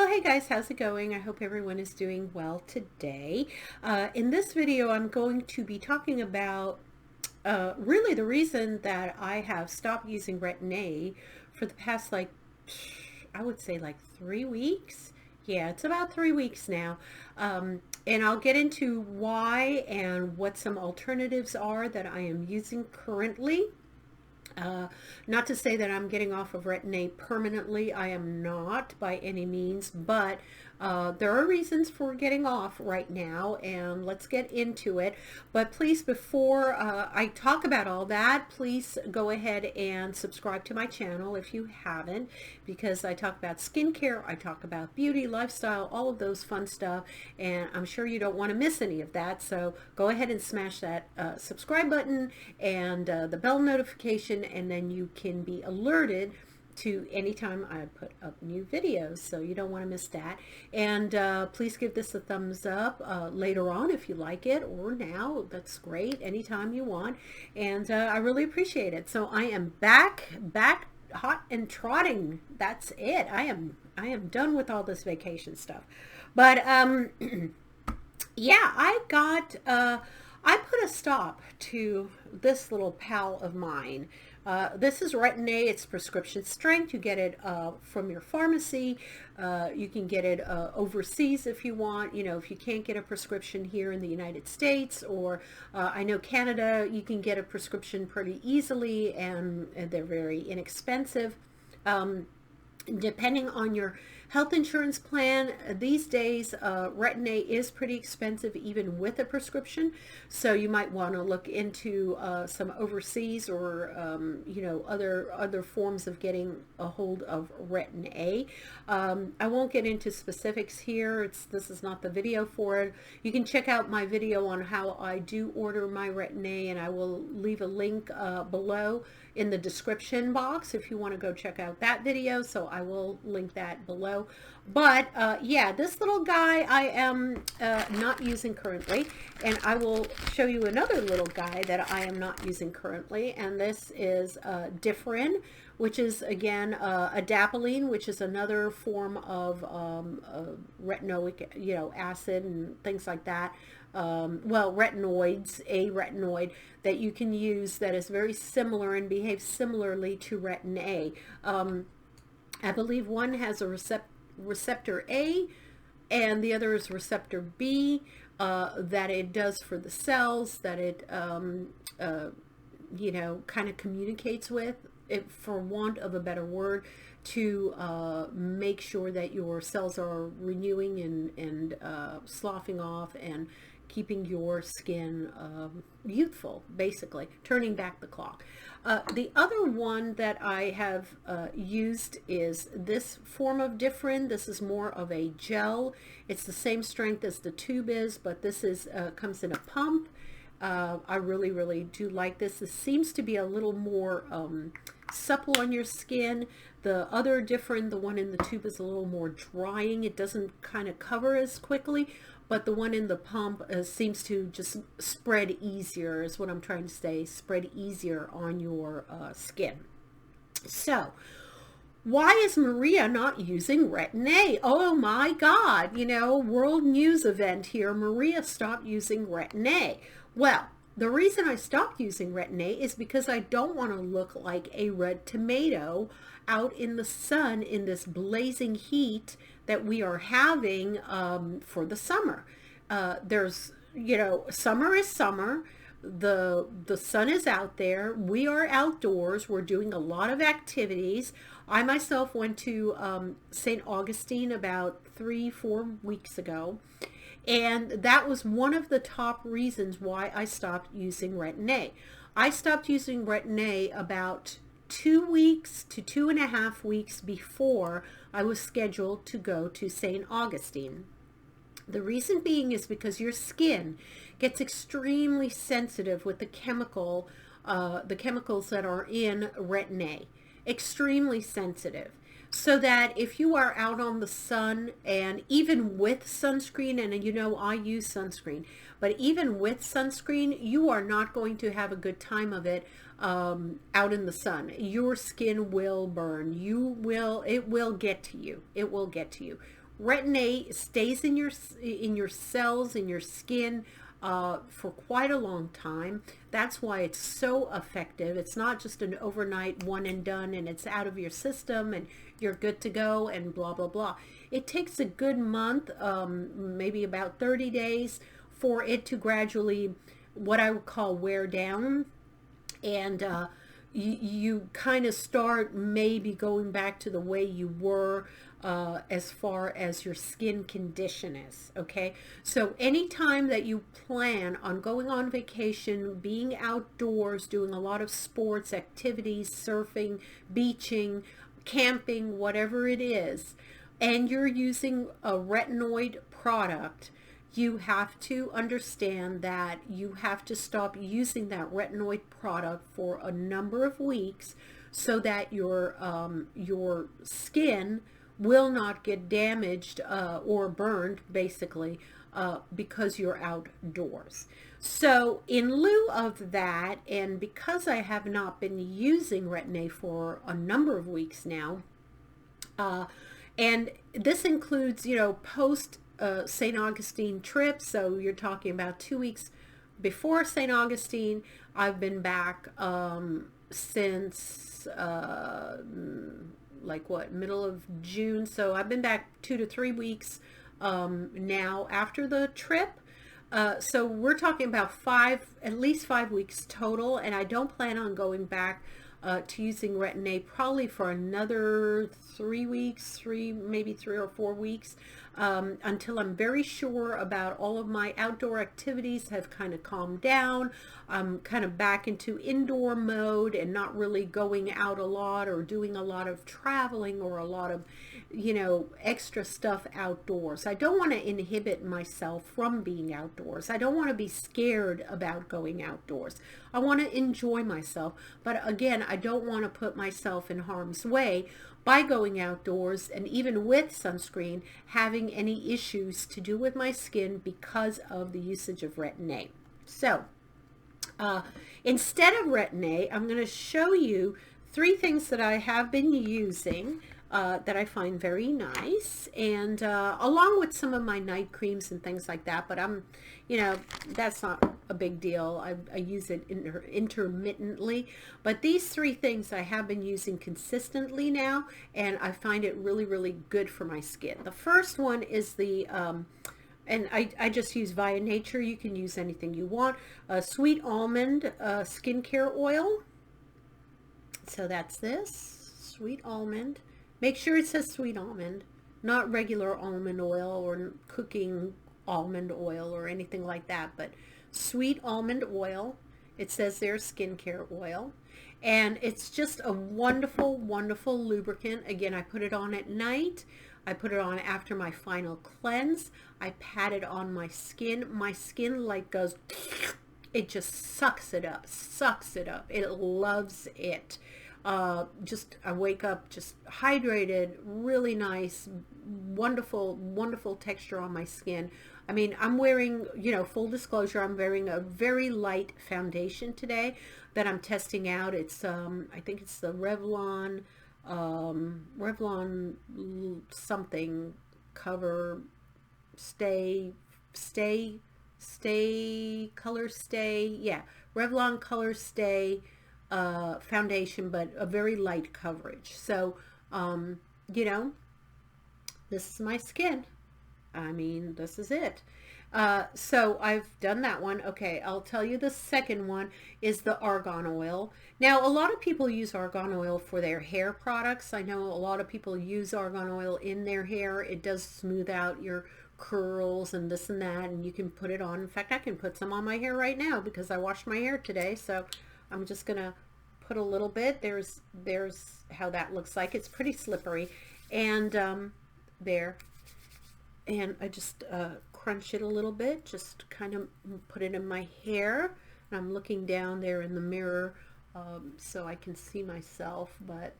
Well, hey guys, how's it going? I hope everyone is doing well today. In this video, I'm going to be talking about really the reason that I have stopped using Retin-A for the past, I would say 3 weeks. Yeah, it's about 3 weeks now. And I'll get into why and what some alternatives are that I am using currently. Not to say that I'm getting off of Retin-A permanently. I am not by any means, but there are reasons for getting off right now, and let's get into it. But please, before I talk about all that, please go ahead and subscribe to my channel if you haven't, because I talk about skincare, I talk about beauty, lifestyle, all of those fun stuff, and I'm sure you don't want to miss any of that. So go ahead and smash that subscribe button and the bell notification, and then you can be alerted to anytime I put up new videos, so you don't want to miss that. And please give this a thumbs up later on if you like it, or now. That's great, anytime you want. And I really appreciate it. So I am back hot and trotting. That's it. I am done with all this vacation stuff. But yeah, I put a stop to this little pal of mine. This is Retin-A. It's prescription strength. You get it from your pharmacy. You can get it overseas if you want. You know, if you can't get a prescription here in the United States, or I know Canada, you can get a prescription pretty easily, and they're very inexpensive. Depending on your health insurance plan, these days Retin-A is pretty expensive even with a prescription, so you might want to look into some overseas or you know, other forms of getting a hold of Retin-A. I won't get into specifics here. This is not the video for it. You can check out my video on how I do order my Retin-A, and I will leave a link below in the description box if you want to go check out that video, so I will link that below. But yeah, this little guy I am not using currently, and I will show you another little guy that I am not using currently, and this is Differin, which is again adapalene, which is another form of retinoic, you know, acid and things like that. Well, retinoids, a retinoid that you can use that is very similar and behaves similarly to Retin-A. I believe one has a receptor A and the other is receptor B, that it does for the cells, that it you know, kind of communicates with it, for want of a better word, to make sure that your cells are renewing and sloughing off and keeping your skin youthful, basically turning back the clock. The other one that I have used is this form of Differin. This is more of a gel. It's the same strength as the tube is, but this is comes in a pump. I really do like this. This seems to be a little more supple on your skin. The other Differin, the one in the tube, is a little more drying. It doesn't kind of cover as quickly, but the one in the pump seems to just spread easier, is what I'm trying to say, spread easier on your skin. So why is Maria not using Retin-A? Oh my God, you know, world news event here. Maria stopped using Retin-A. Well, the reason I stopped using Retin-A is because I don't want to look like a red tomato out in the sun in this blazing heat that we are having for the summer. There's, you know, summer is summer. The sun is out there. We are outdoors. We're doing a lot of activities. I myself went to St. Augustine about 3-4 weeks ago. And that was one of the top reasons why I stopped using Retin-A. I stopped using Retin-A about 2 weeks to 2.5 weeks before I was scheduled to go to St. Augustine. The reason being is because your skin gets extremely sensitive with the chemicals that are in Retin-A. Extremely sensitive. So that if you are out on the sun, and even with sunscreen, and you know I use sunscreen, but even with sunscreen, you are not going to have a good time of it out in the sun. Your skin will burn. It will get to you. It will get to you. Retin-A stays in your cells, in your skin, for quite a long time. That's why it's so effective. It's not just an overnight one and done and it's out of your system and you're good to go and blah, blah, blah. It takes a good month, maybe about 30 days for it to gradually, what I would call, wear down. And you kind of start maybe going back to the way you were, as far as your skin condition is. Okay, so anytime that you plan on going on vacation, being outdoors, doing a lot of sports activities, surfing, beaching, camping, whatever it is, and you're using a retinoid product, you have to understand that you have to stop using that retinoid product for a number of weeks so that your skin will not get damaged, or burned, basically, because you're outdoors. So in lieu of that, and because I have not been using Retin-A for a number of weeks now, and this includes, post St. Augustine trip, so you're talking about 2 weeks before St. Augustine. I've been back since middle of June, so I've been back 2 to 3 weeks now after the trip. So we're talking about at least 5 weeks total, and I don't plan on going back to using Retin-A probably for another 3 weeks, maybe 3 or 4 weeks, until I'm very sure about all of my outdoor activities have kind of calmed down. I'm kind of back into indoor mode and not really going out a lot or doing a lot of traveling or a lot of, extra stuff outdoors. I don't want to inhibit myself from being outdoors. I don't want to be scared about going outdoors. I want to enjoy myself. But again, I don't want to put myself in harm's way by going outdoors, and even with sunscreen, having any issues to do with my skin because of the usage of Retin-A. So instead of Retin-A, I'm going to show you 3 things that I have been using that I find very nice, and along with some of my night creams and things like that, but that's not a big deal. I use it intermittently, but these 3 things I have been using consistently now, and I find it really, really good for my skin. The first one is the and I just use Via Nature. You can use anything you want. Sweet almond skincare oil. So that's this, sweet almond. Make sure it says sweet almond, not regular almond oil or cooking almond oil or anything like that, but sweet almond oil. It says there skincare oil. And it's just a wonderful, wonderful lubricant. Again, I put it on at night. I put it on after my final cleanse. I pat it on my skin. My skin like goes, it just sucks it up, It loves it. I wake up just hydrated, really nice, wonderful, wonderful texture on my skin. I mean, I'm wearing, full disclosure, I'm wearing a very light foundation today that I'm testing out. It's, I think it's the Revlon something cover color stay. Yeah. Revlon color stay foundation, but a very light coverage. So, this is my skin. I mean, this is it. So I've done that one. Okay, I'll tell you the second one is the argan oil. Now, a lot of people use argan oil for their hair products. I know a lot of people use argan oil in their hair. It does smooth out your curls and this and that, and you can put it on. In fact, I can put some on my hair right now because I washed my hair today. So I'm just gonna put a little bit. There's how that looks like. It's pretty slippery, and there. And I just crunch it a little bit, just kind of put it in my hair. And I'm looking down there in the mirror so I can see myself, but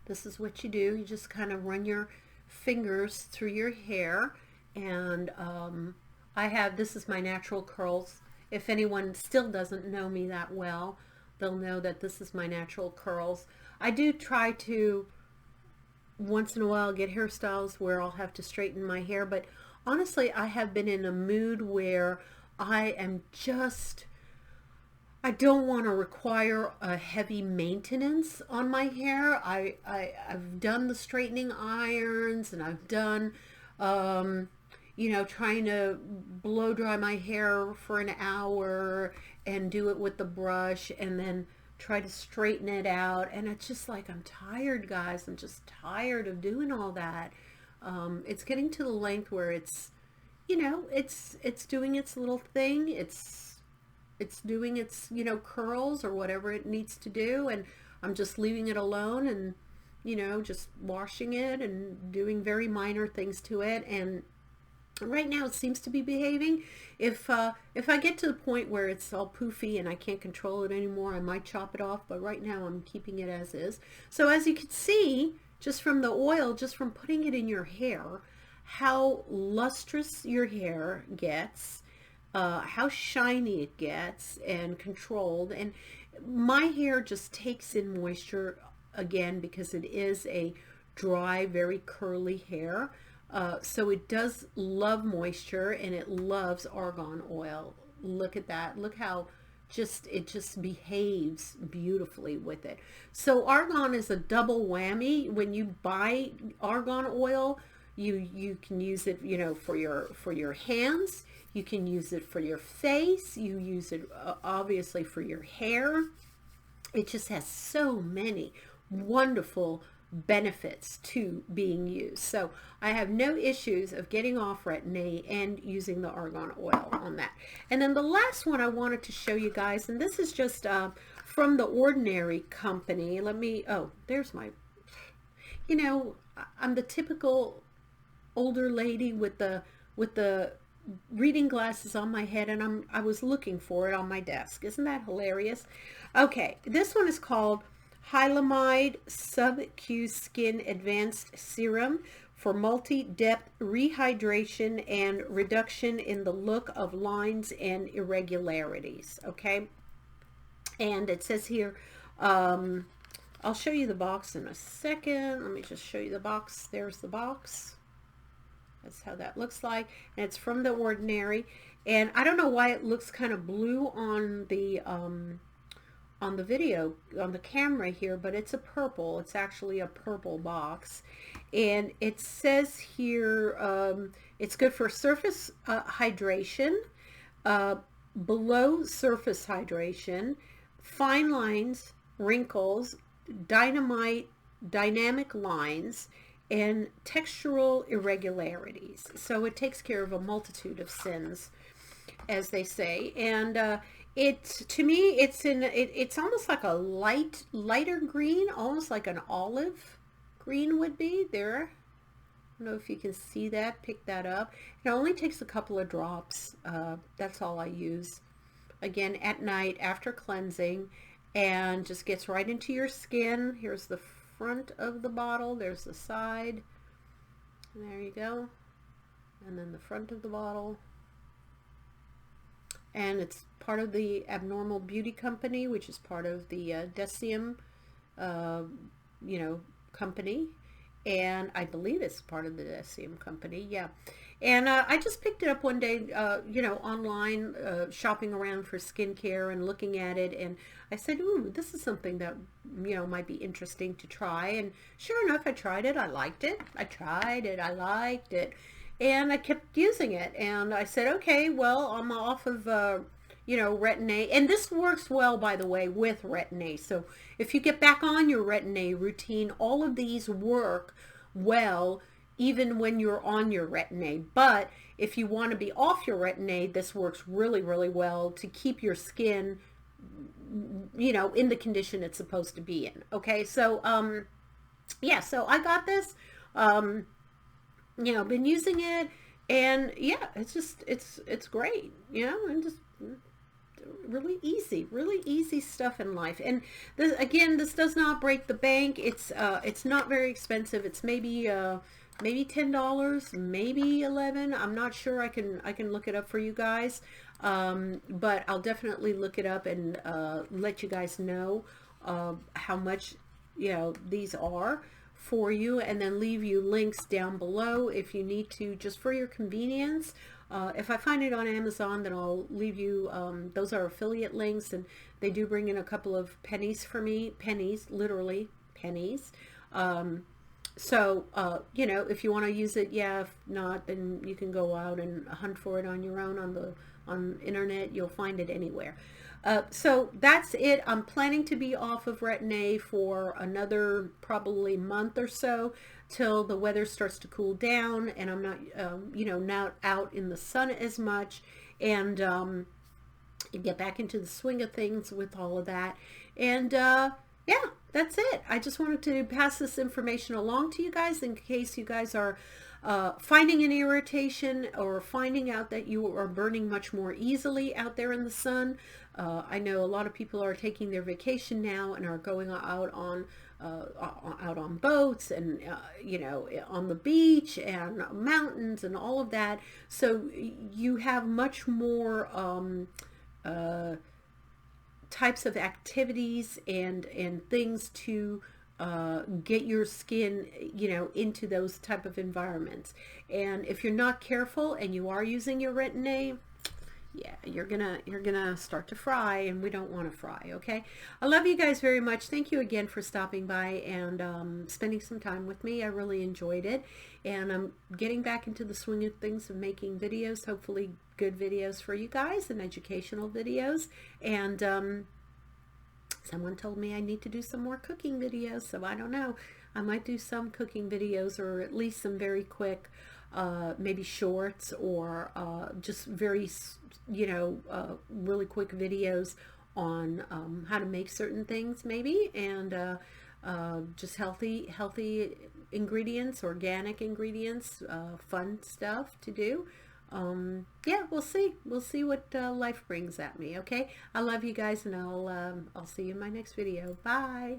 this is what you do. You just kind of run your fingers through your hair, and this is my natural curls. If anyone still doesn't know me that well, they'll know that this is my natural curls. I do try to once in a while get hairstyles where I'll have to straighten my hair, but honestly, I have been in a mood where I don't want to require a heavy maintenance on my hair. I've done the straightening irons, and I've done, you know, trying to blow dry my hair for an hour and do it with the brush and then try to straighten it out. And it's just like, I'm tired, guys. I'm just tired of doing all that. It's getting to the length where it's, you know, it's doing its little thing. It's doing its, you know, curls or whatever it needs to do, and I'm just leaving it alone and, you know, just washing it and doing very minor things to it. And right now it seems to be behaving. If I get to the point where it's all poofy and I can't control it anymore, I might chop it off, but right now I'm keeping it as is. So as you can see, just from the oil, just from putting it in your hair, how lustrous your hair gets, how shiny it gets and controlled. And my hair just takes in moisture again because it is a dry, very curly hair. So it does love moisture, and it loves argan oil. Look at that. Look how it just behaves beautifully with it. So argan is a double whammy. When you buy argan oil, you can use it, you know, for your hands. You can use it for your face. You use it obviously for your hair. It just has so many wonderful benefits to being used. So I have no issues of getting off Retin-A and using the argan oil on that. And then the last one I wanted to show you guys, and this is just from the Ordinary company. Let me, oh, there's my, you know, I'm the typical older lady with the reading glasses on my head, and I was looking for it on my desk. Isn't that hilarious? Okay, this one is called Hylamide Sub-Q Skin Advanced Serum for multi-depth rehydration and reduction in the look of lines and irregularities. Okay, and it says here, I'll show you the box in a second. Let me just show you the box. There's the box. That's how that looks like, and it's from the Ordinary. And I don't know why it looks kind of blue on the video, on the camera here, but it's a purple. It's actually a purple box, and it says here it's good for surface hydration, below surface hydration, fine lines, wrinkles, dynamic lines, and textural irregularities. So it takes care of a multitude of sins, as they say. And to me, it's almost like a lighter green, almost like an olive green would be there. I don't know if you can see that, pick that up. It only takes a couple of drops. That's all I use. Again, at night after cleansing, and just gets right into your skin. Here's the front of the bottle, there's the side, there you go, and then the front of the bottle. And it's part of the Abnormal Beauty Company, which is part of the Deciem you know, company, and I believe it's part of the Deciem company, yeah. And I just picked it up one day, you know, online, shopping around for skincare and looking at it, and I said, ooh, this is something that, you know, might be interesting to try. And sure enough, I tried it. I liked it. I tried it. I liked it. And I kept using it. And I said, okay, well, I'm off of, you know, Retin-A. And this works well, by the way, with Retin-A. So if you get back on your Retin-A routine, all of these work well even when you're on your Retin-A. But if you want to be off your Retin-A, this works really, really well to keep your skin, you know, in the condition it's supposed to be in. Okay, so yeah, so I got this, you know, been using it, and yeah, it's just it's great, you know, and just really easy stuff in life. And this, again, this does not break the bank. It's not very expensive. It's maybe $10, maybe $11. I'm not sure. I can look it up for you guys, but I'll definitely look it up and let you guys know how much, you know, these are for you, and then leave you links down below if you need to, just for your convenience. If I find it on Amazon, then I'll leave you, those are affiliate links, and they do bring in a couple of pennies for me, pennies, literally pennies. So, you know, if you want to use it, yeah. If not, then you can go out and hunt for it on your own on internet. You'll find it anywhere. So that's it. I'm planning to be off of Retin-A for another probably month or so, till the weather starts to cool down and I'm not, you know, not out in the sun as much, and get back into the swing of things with all of that. And yeah, that's it. I just wanted to pass this information along to you guys in case you guys are finding an irritation or finding out that you are burning much more easily out there in the sun. I know a lot of people are taking their vacation now and are going out on boats and you know, on the beach and mountains and all of that. So you have much more types of activities and things to get your skin, you know, into those type of environments. And if you're not careful and you are using your Retin-A, yeah, you're gonna start to fry, and we don't want to fry. Okay, I love you guys very much. Thank you again for stopping by and spending some time with me. I really enjoyed it, and I'm getting back into the swing of things of making videos, hopefully good videos for you guys and educational videos. And someone told me I need to do some more cooking videos, so I don't know. I might do some cooking videos, or at least some very quick, maybe shorts, or just very, you know, really quick videos on how to make certain things, maybe, and just healthy ingredients, organic ingredients, fun stuff to do. Yeah, we'll see what life brings at me. Okay, I love you guys, and I'll see you in my next video. Bye.